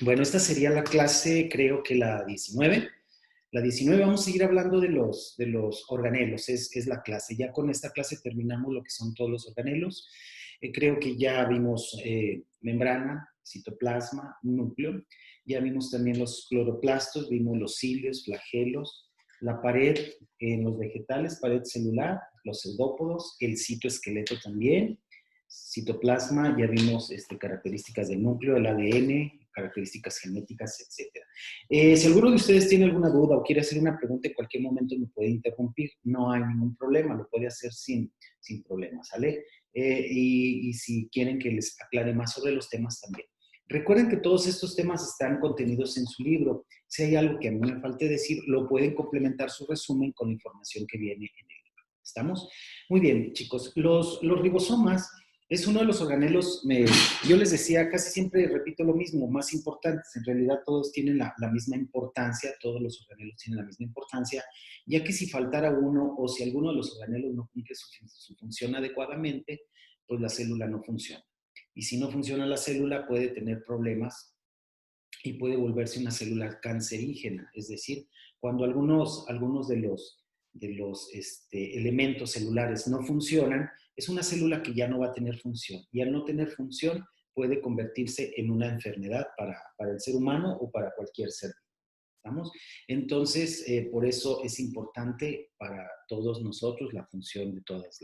Bueno, esta sería la clase, creo que la 19. La 19 vamos a seguir hablando de los organelos, es la clase. Ya con esta clase terminamos lo que son todos los organelos. Creo que ya vimos membrana, citoplasma, núcleo. Ya vimos también los cloroplastos, vimos los cilios, flagelos, la pared en los vegetales, pared celular, los pseudópodos, el citoesqueleto también, citoplasma, ya vimos características del núcleo, el ADN, características genéticas, etc. Si alguno de ustedes tiene alguna duda o quiere hacer una pregunta en cualquier momento me puede interrumpir, no hay ningún problema, lo puede hacer sin problema, ¿sale? Y si quieren que les aclare más sobre los temas también. Recuerden que todos estos temas están contenidos en su libro. Si hay algo que a mí me falte decir, lo pueden complementar su resumen con la información que viene en el libro. ¿Estamos? Muy bien, chicos. Los ribosomas es uno de los organelos, yo les decía, casi siempre repito lo mismo, más importantes. En realidad todos tienen la misma importancia, todos los organelos tienen la misma importancia, ya que si faltara uno o si alguno de los organelos no cumple su función adecuadamente, pues la célula no funciona. Y si no funciona la célula, puede tener problemas y puede volverse una célula cancerígena. Es decir, cuando algunos de los elementos celulares no funcionan, es una célula que ya no va a tener función. Y al no tener función, puede convertirse en una enfermedad para el ser humano o para cualquier ser. ¿Estamos? Entonces, por eso es importante para todos nosotros la función de todas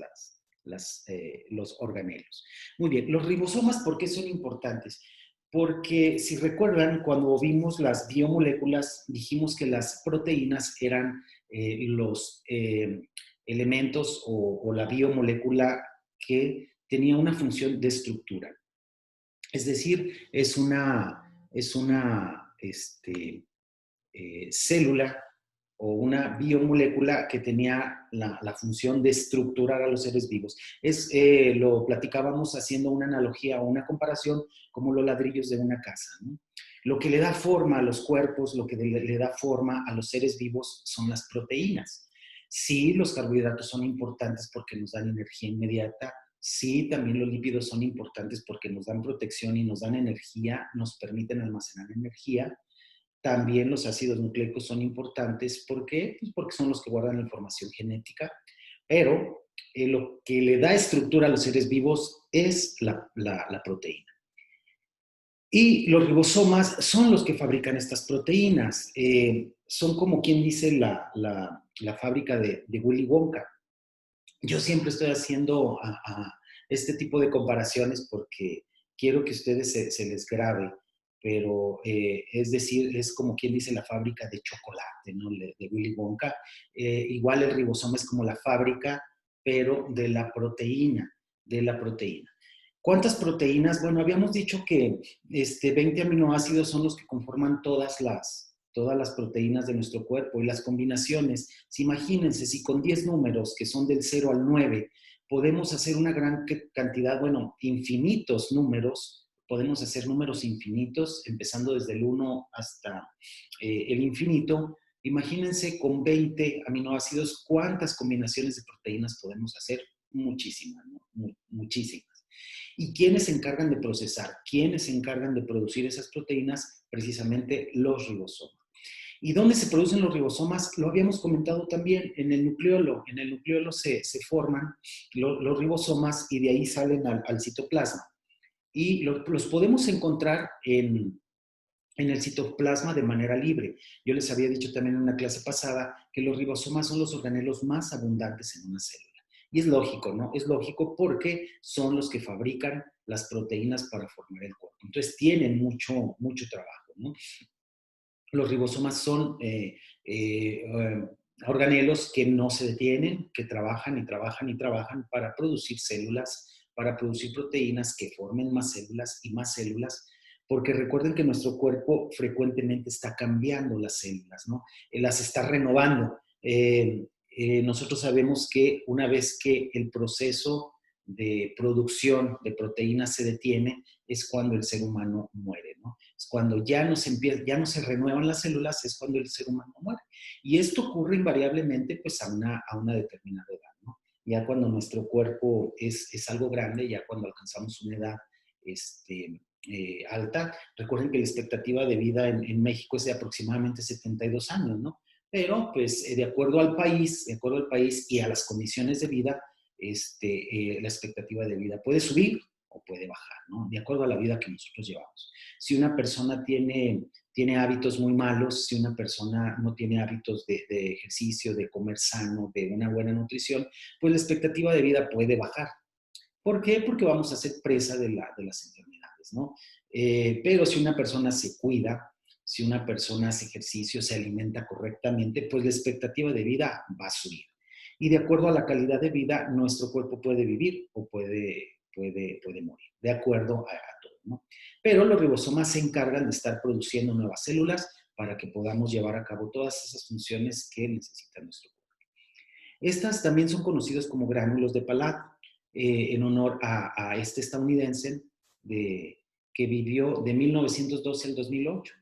los organelos. Muy bien, los ribosomas, ¿por qué son importantes? Porque si recuerdan, cuando vimos las biomoléculas, dijimos que las proteínas eran los elementos o la biomolécula que tenía una función de estructura. Es decir, es una célula o una biomolécula que tenía la función de estructurar a los seres vivos. Lo platicábamos haciendo una analogía o una comparación como los ladrillos de una casa, ¿no? Lo que le da forma a los cuerpos, lo que le da forma a los seres vivos son las proteínas. Sí, los carbohidratos son importantes porque nos dan energía inmediata. Sí, también los lípidos son importantes porque nos dan protección y nos dan energía, nos permiten almacenar energía. También los ácidos nucleicos son importantes. ¿Por qué? Pues porque son los que guardan la información genética. Pero lo que le da estructura a los seres vivos es la proteína. Y los ribosomas son los que fabrican estas proteínas. Son como quien dice la fábrica de Willy Wonka. Yo siempre estoy haciendo este tipo de comparaciones porque quiero que ustedes se les grabe, pero es decir, es como quien dice la fábrica de chocolate, ¿no? De Willy Wonka. Igual el ribosoma es como la fábrica, pero de la proteína. ¿Cuántas proteínas? Bueno, habíamos dicho que 20 aminoácidos son los que conforman todas las proteínas de nuestro cuerpo y las combinaciones. Si imagínense, si con 10 números que son del 0 al 9 podemos hacer una gran cantidad, bueno, infinitos números, podemos hacer números infinitos, empezando desde el 1 hasta el infinito. Imagínense con 20 aminoácidos, ¿cuántas combinaciones de proteínas podemos hacer? Muchísimas, ¿no? Muchísimas. ¿Y quiénes se encargan de procesar? ¿Quiénes se encargan de producir esas proteínas? Precisamente los ribosomas. ¿Y dónde se producen los ribosomas? Lo habíamos comentado también en el nucleolo. En el nucleolo se forman los ribosomas y de ahí salen al citoplasma. Y los podemos encontrar en el citoplasma de manera libre. Yo les había dicho también en una clase pasada que los ribosomas son los organelos más abundantes en una célula. Y es lógico, ¿no? Es lógico porque son los que fabrican las proteínas para formar el cuerpo. Entonces tienen mucho trabajo, ¿no? Los ribosomas son organelos que no se detienen, que trabajan y trabajan y trabajan para producir células, para producir proteínas que formen más células y más células, porque recuerden que nuestro cuerpo frecuentemente está cambiando las células, ¿no? Las está renovando. Nosotros sabemos que una vez que el proceso de producción de proteínas se detiene, es cuando el ser humano muere, ¿no? Es cuando ya no se renuevan las células, es cuando el ser humano muere. Y esto ocurre invariablemente pues a una determinada edad, ¿no? Ya cuando nuestro cuerpo es algo grande, ya cuando alcanzamos una edad alta. Recuerden que la expectativa de vida en México es de aproximadamente 72 años, ¿no? Pero, pues, de acuerdo al país y a las condiciones de vida, la expectativa de vida puede subir o puede bajar, ¿no? De acuerdo a la vida que nosotros llevamos. Si una persona tiene hábitos muy malos, si una persona no tiene hábitos de ejercicio, de comer sano, de una buena nutrición, pues la expectativa de vida puede bajar. ¿Por qué? Porque vamos a ser presa de las enfermedades, ¿no? Pero si una persona se cuida, si una persona hace ejercicio, se alimenta correctamente, pues la expectativa de vida va a subir. Y de acuerdo a la calidad de vida, nuestro cuerpo puede vivir o puede morir, de acuerdo a todo, ¿no? Pero los ribosomas se encargan de estar produciendo nuevas células para que podamos llevar a cabo todas esas funciones que necesita nuestro cuerpo. Estas también son conocidos como gránulos de palato, en honor a este estadounidense que vivió de 1912 al 2008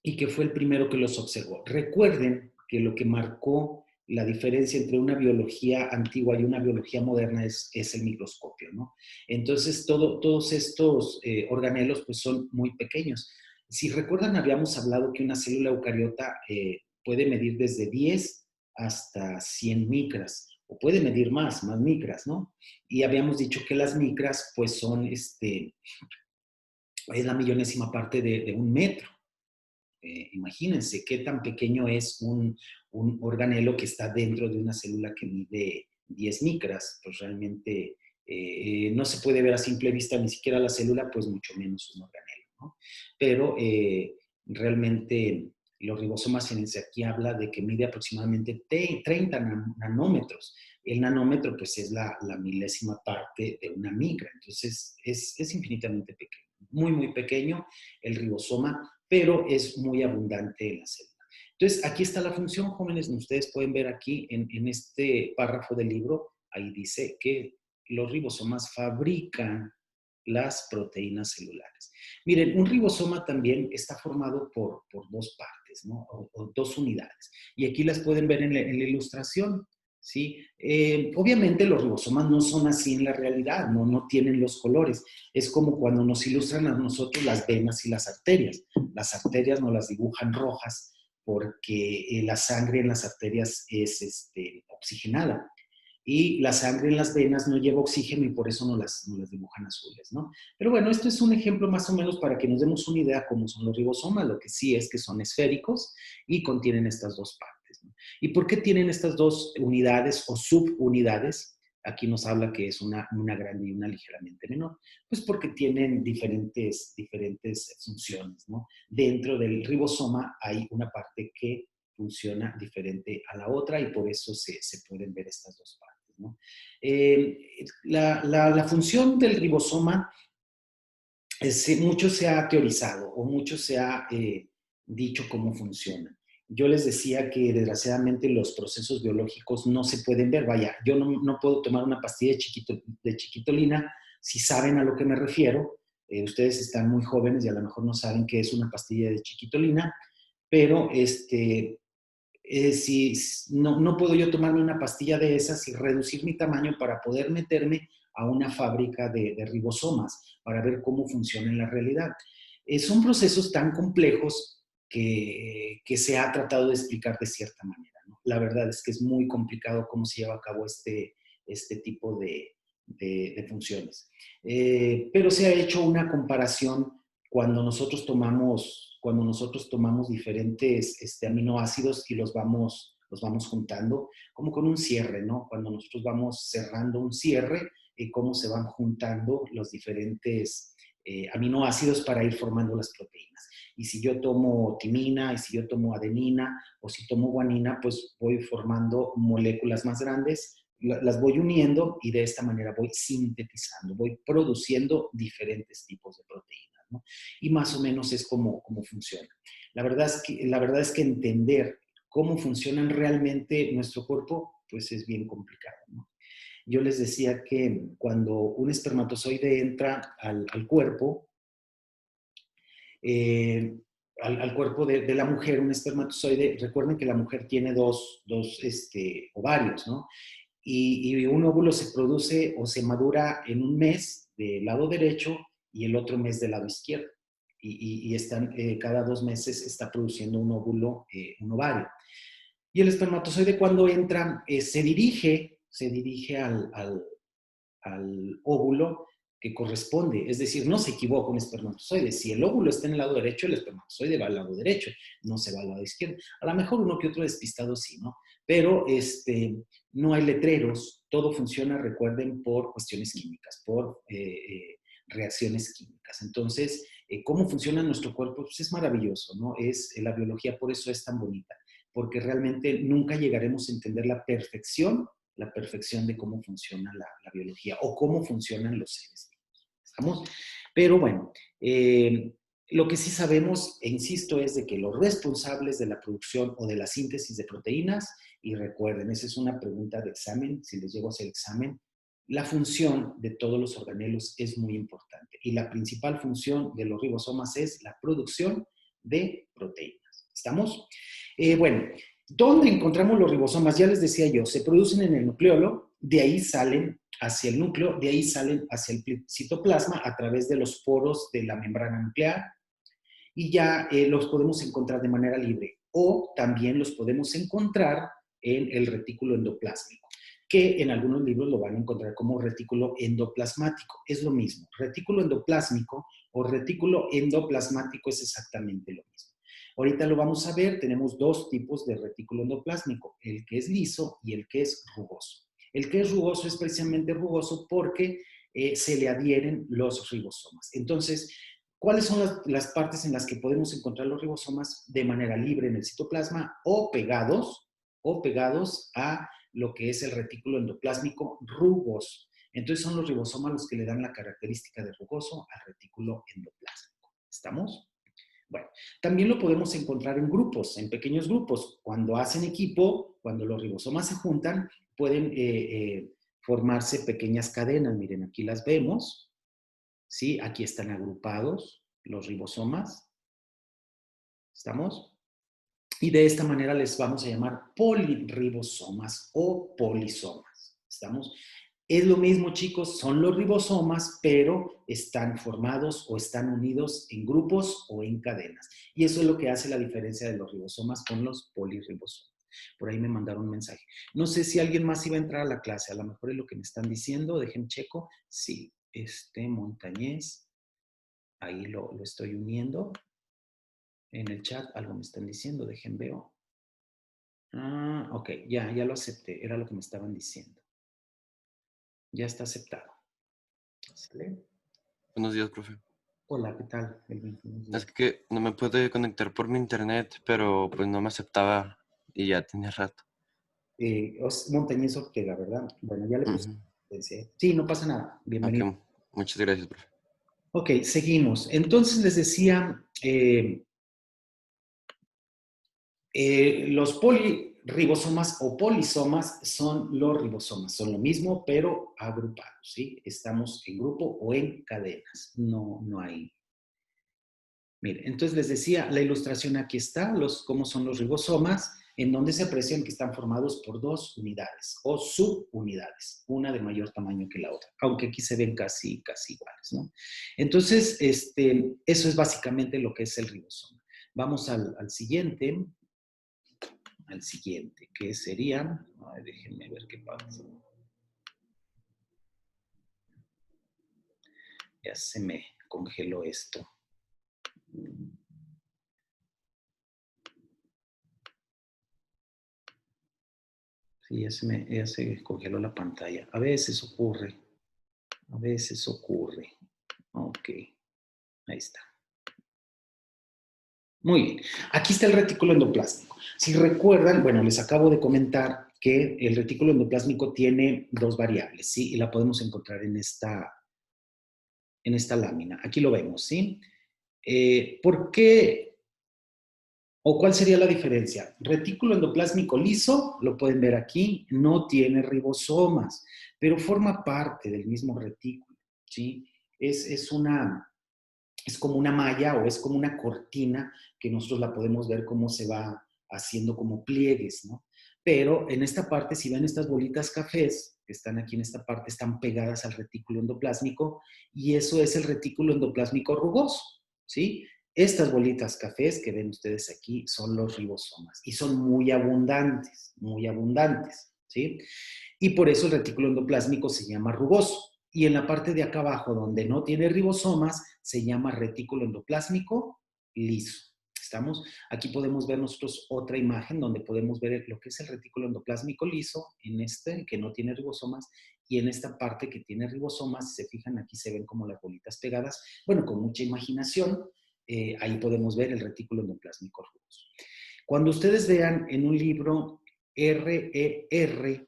y que fue el primero que los observó. Recuerden que lo que marcó la diferencia entre una biología antigua y una biología moderna es el microscopio, ¿no? Entonces, todos estos organelos pues, son muy pequeños. Si recuerdan, habíamos hablado que una célula eucariota puede medir desde 10 hasta 100 micras, o puede medir más micras, ¿no? Y habíamos dicho que las micras, pues son, es la millonésima parte de un metro. Imagínense qué tan pequeño es un organelo que está dentro de una célula que mide 10 micras, pues realmente no se puede ver a simple vista ni siquiera la célula, pues mucho menos un organelo, ¿no? Pero realmente los ribosomas, fíjense, aquí habla de que mide aproximadamente 30 nanómetros. El nanómetro, pues, es la milésima parte de una micra, entonces es infinitamente pequeño, muy pequeño el ribosoma, pero es muy abundante en la célula. Entonces, aquí está la función, jóvenes. Ustedes pueden ver aquí en este párrafo del libro, ahí dice que los ribosomas fabrican las proteínas celulares. Miren, un ribosoma también está formado por dos partes, ¿no? O dos unidades. Y aquí las pueden ver en la ilustración, ¿sí? Obviamente los ribosomas no son así en la realidad, no tienen los colores. Es como cuando nos ilustran a nosotros las venas y las arterias. Las arterias nos las dibujan rojas porque la sangre en las arterias es oxigenada y la sangre en las venas no lleva oxígeno y por eso nos las dibujan azules, ¿no? Pero bueno, esto es un ejemplo más o menos para que nos demos una idea cómo son los ribosomas. Lo que sí es que son esféricos y contienen estas dos partes, ¿no? ¿Y por qué tienen estas dos unidades o subunidades? Aquí nos habla que es una grande y una ligeramente menor. Pues porque tienen diferentes funciones, ¿no? Dentro del ribosoma hay una parte que funciona diferente a la otra y por eso se pueden ver estas dos partes, ¿no? La función del ribosoma mucho se ha teorizado o mucho se ha dicho cómo funciona. Yo les decía que desgraciadamente los procesos biológicos no se pueden ver. Vaya, yo no puedo tomar una pastilla de chiquitolina. Si saben a lo que me refiero, ustedes están muy jóvenes y a lo mejor no saben qué es una pastilla de chiquitolina, pero si no puedo yo tomarme una pastilla de esas y reducir mi tamaño para poder meterme a una fábrica de ribosomas para ver cómo funciona en la realidad. Son procesos tan complejos que se ha tratado de explicar de cierta manera, ¿no? La verdad es que es muy complicado cómo se lleva a cabo este tipo de funciones. Pero se ha hecho una comparación cuando nosotros tomamos diferentes aminoácidos y los vamos juntando, como con un cierre, ¿no? Cuando nosotros vamos cerrando un cierre, cómo se van juntando los diferentes aminoácidos para ir formando las proteínas. Y si yo tomo timina, y si yo tomo adenina, o si tomo guanina, pues voy formando moléculas más grandes, las voy uniendo y de esta manera voy sintetizando, voy produciendo diferentes tipos de proteínas, ¿no? Y más o menos es como funciona. La verdad es que entender cómo funcionan realmente nuestro cuerpo, pues es bien complicado, ¿no? Yo les decía que cuando un espermatozoide entra al cuerpo, eh, al cuerpo de la mujer, un espermatozoide, recuerden que la mujer tiene dos ovarios, ¿no? Y un óvulo se produce o se madura en un mes del lado derecho y el otro mes del lado izquierdo. Y están, cada 2 meses está produciendo un óvulo, un ovario. Y el espermatozoide cuando entra se dirige al óvulo que corresponde, es decir, no se equivoca un espermatozoide. Si el óvulo está en el lado derecho, el espermatozoide va al lado derecho, no se va al lado izquierdo. A lo mejor uno que otro despistado sí, ¿no? Pero no hay letreros, todo funciona, recuerden, por cuestiones químicas, por reacciones químicas. Entonces, ¿cómo funciona nuestro cuerpo? Pues es maravilloso, ¿no? La biología por eso es tan bonita, porque realmente nunca llegaremos a entender la perfección de cómo funciona la biología o cómo funcionan los seres vivos. ¿Estamos? Pero bueno, lo que sí sabemos, e insisto, es de que los responsables de la producción o de la síntesis de proteínas, y recuerden, esa es una pregunta de examen, si les llego a hacer examen, la función de todos los organelos es muy importante. Y la principal función de los ribosomas es la producción de proteínas. ¿Estamos? Bueno, ¿dónde encontramos los ribosomas? Ya les decía yo, se producen en el nucleolo, de ahí salen hacia el núcleo, de ahí salen hacia el citoplasma a través de los poros de la membrana nuclear y ya los podemos encontrar de manera libre o también los podemos encontrar en el retículo endoplásmico, que en algunos libros lo van a encontrar como retículo endoplasmático. Es lo mismo, retículo endoplásmico o retículo endoplasmático es exactamente lo mismo. Ahorita lo vamos a ver, tenemos 2 tipos de retículo endoplásmico, el que es liso y el que es rugoso. El que es rugoso es precisamente rugoso porque se le adhieren los ribosomas. Entonces, ¿cuáles son las partes en las que podemos encontrar los ribosomas de manera libre en el citoplasma o pegados a lo que es el retículo endoplásmico rugoso? Entonces son los ribosomas los que le dan la característica de rugoso al retículo endoplásmico. ¿Estamos? Bueno, también lo podemos encontrar en grupos, en pequeños grupos. Cuando hacen equipo, cuando los ribosomas se juntan, pueden formarse pequeñas cadenas. Miren, aquí las vemos. ¿Sí? Aquí están agrupados los ribosomas. ¿Estamos? Y de esta manera les vamos a llamar polirribosomas o polisomas. ¿Estamos? Es lo mismo, chicos, son los ribosomas, pero están formados o están unidos en grupos o en cadenas. Y eso es lo que hace la diferencia de los ribosomas con los polirribosomas. Por ahí me mandaron un mensaje. No sé si alguien más iba a entrar a la clase. A lo mejor es lo que me están diciendo. Dejen checo. Sí, Montañez. Ahí lo estoy uniendo. En el chat algo me están diciendo. Dejen veo. Ah, ok. Ya lo acepté. Era lo que me estaban diciendo. Ya está aceptado. ¿Sale? Buenos días, profe. Hola, ¿qué tal, Elvin? Es que no me pude conectar por mi internet, pero pues no me aceptaba y ya tenía rato. Montañez Ortega, ¿verdad? Bueno, ya le puse. Ujú. Sí, no pasa nada. Bienvenido. Ok, muchas gracias, profe. Ok, seguimos. Entonces les decía, los polirribosomas o polisomas son los ribosomas. Son lo mismo, pero agrupados, ¿sí? Estamos en grupo o en cadenas. No hay. Mire, entonces les decía, la ilustración aquí está, cómo son los ribosomas, en donde se aprecian que están formados por 2 unidades o subunidades, una de mayor tamaño que la otra, aunque aquí se ven casi iguales, ¿no? Entonces, eso es básicamente lo que es el ribosoma. Vamos al siguiente, que sería, déjenme ver qué pasa. Ya se me congeló esto. Sí, ya se congeló la pantalla. A veces ocurre. Ok, ahí está. Muy bien. Aquí está el retículo endoplásmico. Si recuerdan, bueno, les acabo de comentar que el retículo endoplásmico tiene 2 variables, ¿sí? Y la podemos encontrar en esta lámina. Aquí lo vemos, ¿sí? ¿Por qué o cuál sería la diferencia? Retículo endoplásmico liso, lo pueden ver aquí, no tiene ribosomas, pero forma parte del mismo retículo, ¿sí? Es como una malla o es como una cortina que nosotros la podemos ver cómo se va haciendo como pliegues, ¿no? Pero en esta parte, si ven estas bolitas cafés, que están aquí en esta parte, están pegadas al retículo endoplásmico y eso es el retículo endoplásmico rugoso, ¿sí? Estas bolitas cafés que ven ustedes aquí son los ribosomas y son muy abundantes, ¿sí? Y por eso el retículo endoplásmico se llama rugoso. Y en la parte de acá abajo, donde no tiene ribosomas, se llama retículo endoplásmico liso. ¿Estamos? Aquí podemos ver nosotros otra imagen donde podemos ver lo que es el retículo endoplásmico liso, en este que no tiene ribosomas, y en esta parte que tiene ribosomas, si se fijan, aquí se ven como las bolitas pegadas. Bueno, con mucha imaginación, ahí podemos ver el retículo endoplásmico rugoso. Cuando ustedes vean en un libro RER,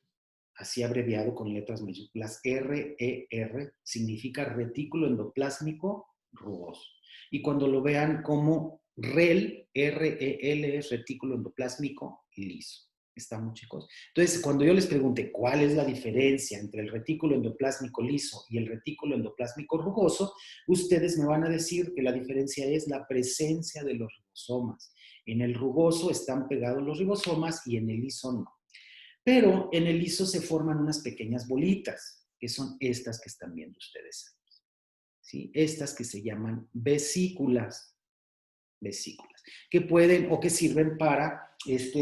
así abreviado con letras mayúsculas, RER, significa retículo endoplásmico rugoso. Y cuando lo vean como REL, REL es retículo endoplásmico liso. ¿Estamos, chicos? Entonces, cuando yo les pregunte cuál es la diferencia entre el retículo endoplásmico liso y el retículo endoplásmico rugoso, ustedes me van a decir que la diferencia es la presencia de los ribosomas. En el rugoso están pegados los ribosomas y en el liso no. Pero en el liso se forman unas pequeñas bolitas, que son estas que están viendo ustedes aquí, ¿sí? Estas que se llaman vesículas, que pueden o que sirven para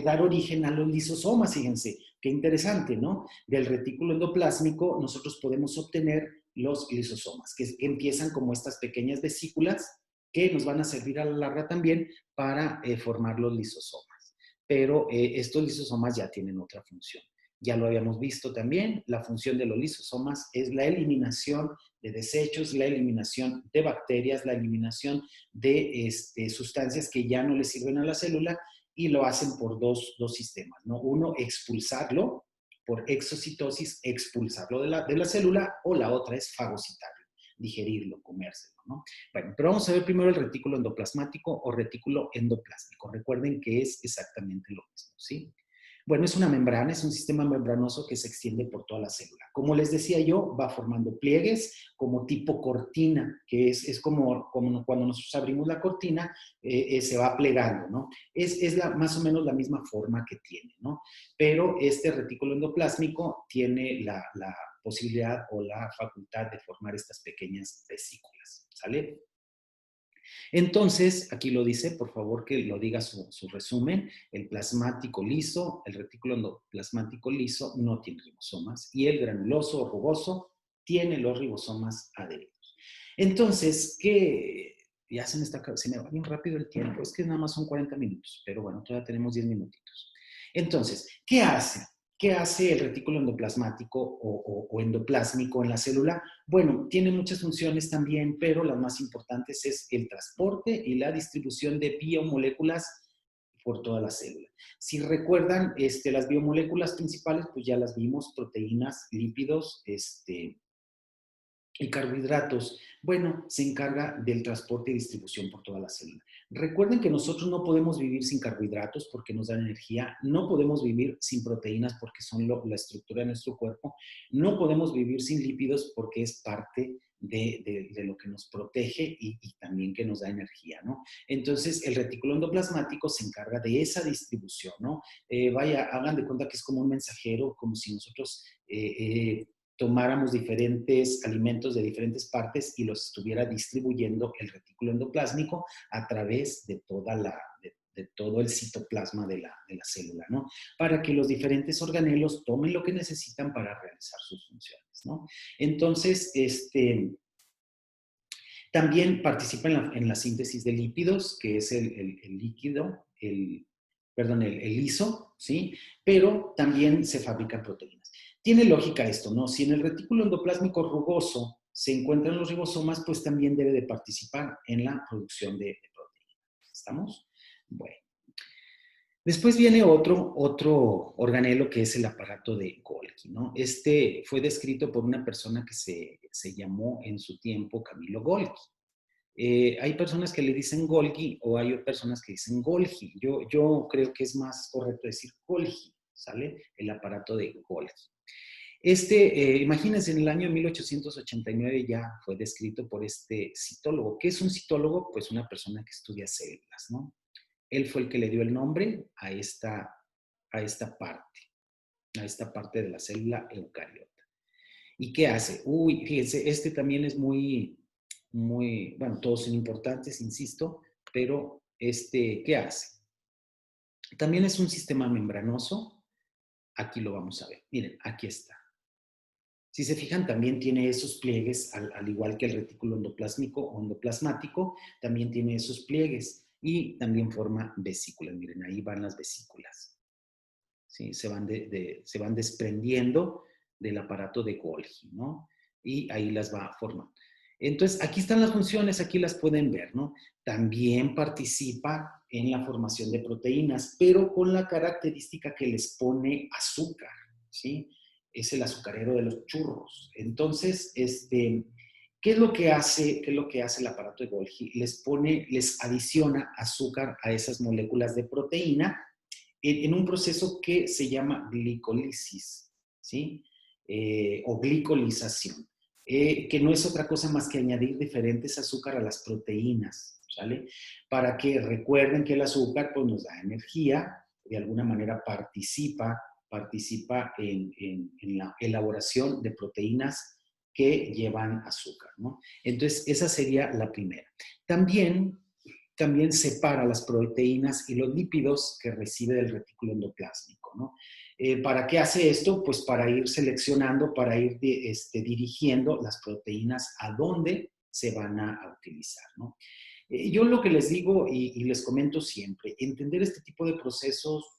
dar origen a los lisosomas. Fíjense, qué interesante, ¿no? Del retículo endoplásmico nosotros podemos obtener los lisosomas, que empiezan como estas pequeñas vesículas que nos van a servir a la larga también para formar los lisosomas. Pero estos lisosomas ya tienen otra función. Ya lo habíamos visto también, la función de los lisosomas es la eliminación de desechos, la eliminación de bacterias, la eliminación de sustancias que ya no le sirven a la célula y lo hacen por dos sistemas, ¿no? Uno, expulsarlo por exocitosis, expulsarlo de la célula, o la otra es fagocitarlo, digerirlo, comérselo, ¿no? Bueno, pero vamos a ver primero el retículo endoplasmático o retículo endoplásmico. Recuerden que es exactamente lo mismo, ¿sí? Bueno, es una membrana, es un sistema membranoso que se extiende por toda la célula. Como les decía yo, va formando pliegues como tipo cortina, que es como cuando nosotros abrimos la cortina, se va plegando, ¿no? Es más o menos la misma forma que tiene, ¿no? Pero este retículo endoplásmico tiene la posibilidad o la facultad de formar estas pequeñas vesículas, ¿sale? Entonces, aquí lo dice, por favor que lo diga su resumen, el plasmático liso, el retículo endoplasmático liso no tiene ribosomas y el granuloso o rugoso tiene los ribosomas adheridos. Entonces, ¿qué? Ya se me va bien rápido el tiempo, es que nada más son 40 minutos, pero bueno, todavía tenemos 10 minutitos. Entonces, ¿qué hace? ¿Qué hace el retículo endoplasmático o endoplásmico en la célula? Bueno, tiene muchas funciones también, pero las más importantes es el transporte y la distribución de biomoléculas por toda la célula. Si recuerdan, las biomoléculas principales, pues ya las vimos, proteínas, lípidos, y carbohidratos, bueno, se encarga del transporte y distribución por toda la célula. Recuerden que nosotros no podemos vivir sin carbohidratos porque nos dan energía, no podemos vivir sin proteínas porque son la estructura de nuestro cuerpo, no podemos vivir sin lípidos porque es parte de lo que nos protege y también que nos da energía, ¿no? Entonces, el retículo endoplasmático se encarga de esa distribución, ¿no? Vaya, hagan de cuenta que es como un mensajero, como si nosotros tomáramos diferentes alimentos de diferentes partes y los estuviera distribuyendo el retículo endoplásmico a través de todo el citoplasma de la célula, ¿no? Para que los diferentes organelos tomen lo que necesitan para realizar sus funciones, ¿no? Entonces, también participa en la síntesis de lípidos, que es el líquido, perdón, el liso, ¿sí? Pero también se fabrican proteínas. Tiene lógica esto, ¿no? Si en el retículo endoplásmico rugoso se encuentran los ribosomas, pues también debe de participar en la producción de proteínas. ¿Estamos? Bueno. Después viene otro organelo que es el aparato de Golgi, ¿no? Este fue descrito por una persona que se llamó en su tiempo Camilo Golgi. Hay personas que le dicen Golgi o hay personas que dicen Golgi. Yo creo que es más correcto decir Golgi, ¿sale? El aparato de Golgi. Imagínense, en el año 1889 ya fue descrito por este citólogo. ¿Qué es un citólogo? Pues una persona que estudia células, ¿no? Él fue el que le dio el nombre a esta parte de la célula eucariota. ¿Y qué hace? Uy, fíjense, este también es bueno, todos son importantes, insisto, pero ¿qué hace? También es un sistema membranoso. Aquí lo vamos a ver. Miren, aquí está. Si se fijan, también tiene esos pliegues, al igual que el retículo endoplásmico o endoplasmático, también tiene esos pliegues y también forma vesículas. Miren, ahí van las vesículas. ¿Sí? Se van desprendiendo del aparato de Golgi, ¿no? Y ahí las va formando. Entonces, aquí están las funciones, aquí las pueden ver, ¿no? También participa en la formación de proteínas, pero con la característica que les pone azúcar, ¿sí? Es el azucarero de los churros. Entonces, ¿qué es lo que hace el aparato de Golgi? Les adiciona azúcar a esas moléculas de proteína en un proceso que se llama glicolisis, ¿sí? O glicolización, que no es otra cosa más que añadir diferentes azúcar a las proteínas, ¿sale? Para que recuerden que el azúcar pues, nos da energía, de alguna manera participa en la elaboración de proteínas que llevan azúcar, ¿no? Entonces, esa sería la primera. También separa las proteínas y los lípidos que recibe del retículo endoplásmico, ¿no? ¿Para qué hace esto? Pues para ir seleccionando, para ir dirigiendo las proteínas a dónde se van a utilizar, ¿no? Yo lo que les digo y les comento siempre, entender este tipo de procesos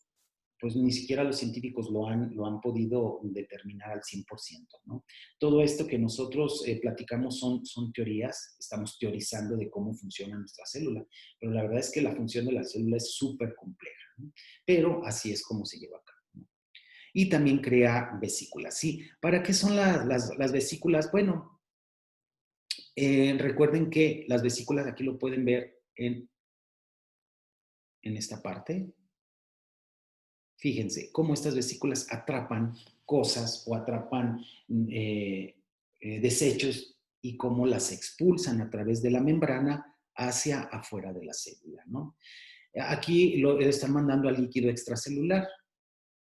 pues ni siquiera los científicos lo han podido determinar al 100%, ¿no? Todo esto que nosotros platicamos son teorías, estamos teorizando de cómo funciona nuestra célula, pero la verdad es que la función de la célula es súper compleja, ¿no? Pero así es como se lleva a cabo, ¿no? Y también crea vesículas, ¿sí? ¿Para qué son las vesículas? Bueno, recuerden que las vesículas, aquí lo pueden ver en esta parte. Fíjense cómo estas vesículas atrapan cosas o atrapan desechos y cómo las expulsan a través de la membrana hacia afuera de la célula, ¿no? Aquí lo están mandando al líquido extracelular.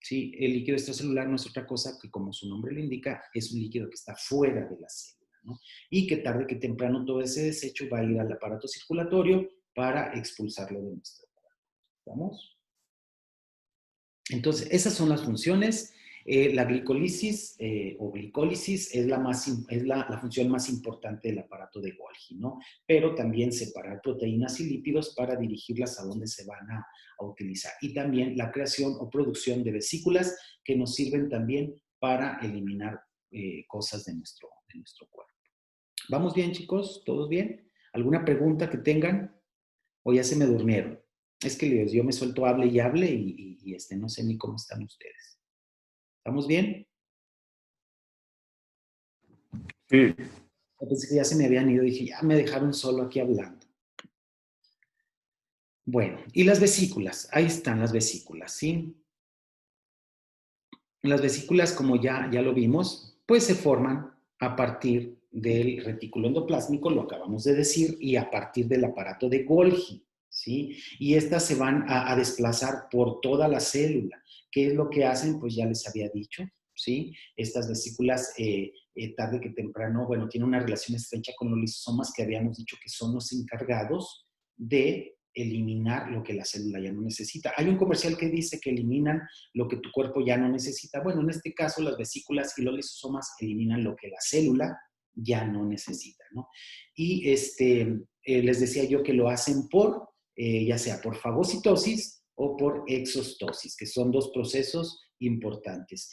¿Sí? El líquido extracelular no es otra cosa que, como su nombre lo indica, es un líquido que está fuera de la célula, ¿no? Y que tarde que temprano todo ese desecho va a ir al aparato circulatorio para expulsarlo de nuestro cuerpo. ¿Estamos? Entonces, esas son las funciones. La glicolisis o glicólisis es la función más importante del aparato de Golgi, ¿no? Pero también separar proteínas y lípidos para dirigirlas a donde se van a utilizar. Y también la creación o producción de vesículas que nos sirven también para eliminar cosas de nuestro cuerpo. ¿Vamos bien, chicos? ¿Todos bien? ¿Alguna pregunta que tengan? ¿O ya se me durmieron? Es que yo me suelto, hable y hable y no sé ni cómo están ustedes. ¿Estamos bien? Sí. Yo pensé que ya se me habían ido, dije, ya me dejaron solo aquí hablando. Bueno, y las vesículas, ahí están las vesículas, ¿sí? Las vesículas, como ya lo vimos, pues se forman a partir del retículo endoplásmico, lo acabamos de decir, y a partir del aparato de Golgi, ¿sí? Y estas se van a desplazar por toda la célula. ¿Qué es lo que hacen? Pues ya les había dicho, ¿sí? Estas vesículas, tarde que temprano, bueno, tienen una relación estrecha con los lisosomas que habíamos dicho que son los encargados de eliminar lo que la célula ya no necesita. Hay un comercial que dice que eliminan lo que tu cuerpo ya no necesita. Bueno, en este caso las vesículas y los lisosomas eliminan lo que la célula ya no necesita, ¿no? Y les decía yo que lo hacen ya sea por fagocitosis o por exostosis, que son dos procesos importantes.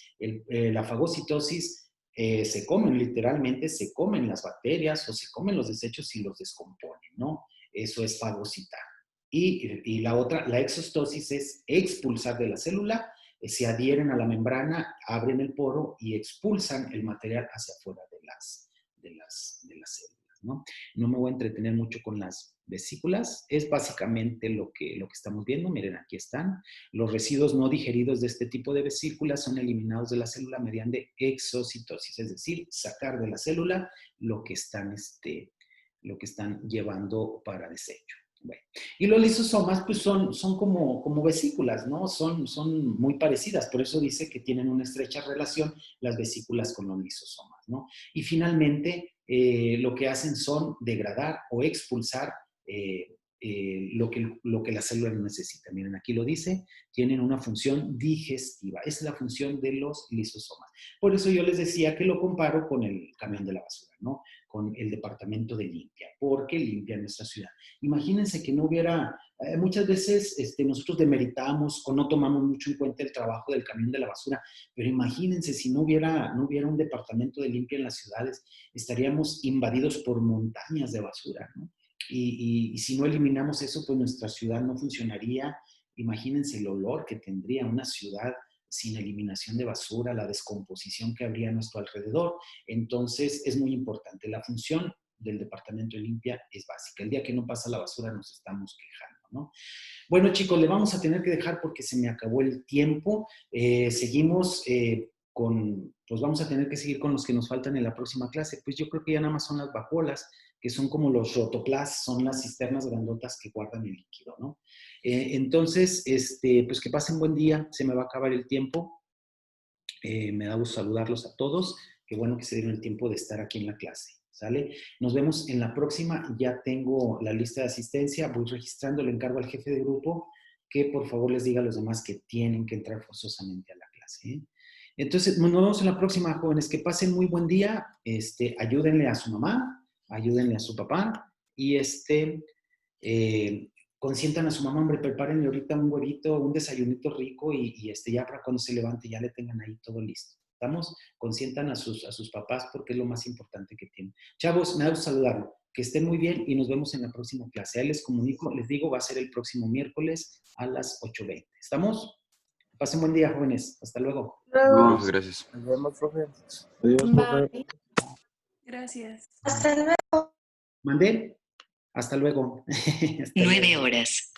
La fagocitosis literalmente se comen las bacterias o se comen los desechos y los descomponen, ¿no? Eso es fagocitar. Y la otra, la exostosis, es expulsar de la célula, se adhieren a la membrana, abren el poro y expulsan el material hacia afuera de las células, ¿no? No me voy a entretener mucho con las vesículas, es básicamente lo que estamos viendo. Miren, aquí están. Los residuos no digeridos de este tipo de vesículas son eliminados de la célula mediante exocitosis, es decir, sacar de la célula lo que están llevando para desecho. Bueno, y los lisosomas pues son como vesículas, ¿no? Son muy parecidas, por eso dice que tienen una estrecha relación las vesículas con los lisosomas, ¿no? Y finalmente lo que hacen son degradar o expulsar lo que la célula necesita. Miren, aquí lo dice, tienen una función digestiva, es la función de los lisosomas. Por eso yo les decía que lo comparo con el camión de la basura, ¿no? Con el departamento de limpia, porque limpia nuestra ciudad. Imagínense que no hubiera, muchas veces nosotros demeritamos o no tomamos mucho en cuenta el trabajo del camión de la basura, pero imagínense si no hubiera un departamento de limpia en las ciudades, estaríamos invadidos por montañas de basura, ¿no? Y si no eliminamos eso, pues nuestra ciudad no funcionaría. Imagínense el olor que tendría una ciudad sin eliminación de basura, la descomposición que habría a nuestro alrededor. Entonces, es muy importante. La función del departamento de limpia es básica. El día que no pasa la basura nos estamos quejando, ¿no? Bueno, chicos, le vamos a tener que dejar porque se me acabó el tiempo. Seguimos pues vamos a tener que seguir con los que nos faltan en la próxima clase. Pues yo creo que ya nada más son las vacuolas, que son como los rotoplas, son las cisternas grandotas que guardan el líquido, ¿no? Entonces, pues que pasen buen día, se me va a acabar el tiempo. Me da gusto saludarlos a todos. Qué bueno que se dieron el tiempo de estar aquí en la clase, ¿sale? Nos vemos en la próxima. Ya tengo la lista de asistencia, voy registrando, le encargo al jefe de grupo que por favor les diga a los demás que tienen que entrar forzosamente a la clase, ¿eh? Entonces, nos vemos en la próxima, jóvenes. Que pasen muy buen día. Ayúdenle a su mamá, ayúdenle a su papá y consientan a su mamá, hombre, prepárenle ahorita un huevito, un desayunito rico y ya para cuando se levante ya le tengan ahí todo listo. ¿Estamos? Consientan a sus papás porque es lo más importante que tienen. Chavos, me da gusto saludarlo. Que estén muy bien y nos vemos en la próxima clase. Ahí les comunico, les digo, va a ser el próximo miércoles a las 8:20. ¿Estamos? Pasen buen día, jóvenes. Hasta luego. Profe, gracias. Nos vemos, profe. Adiós, profe. Bye. Gracias. ¿Mandé? Hasta luego. Hasta 9 luego. horas.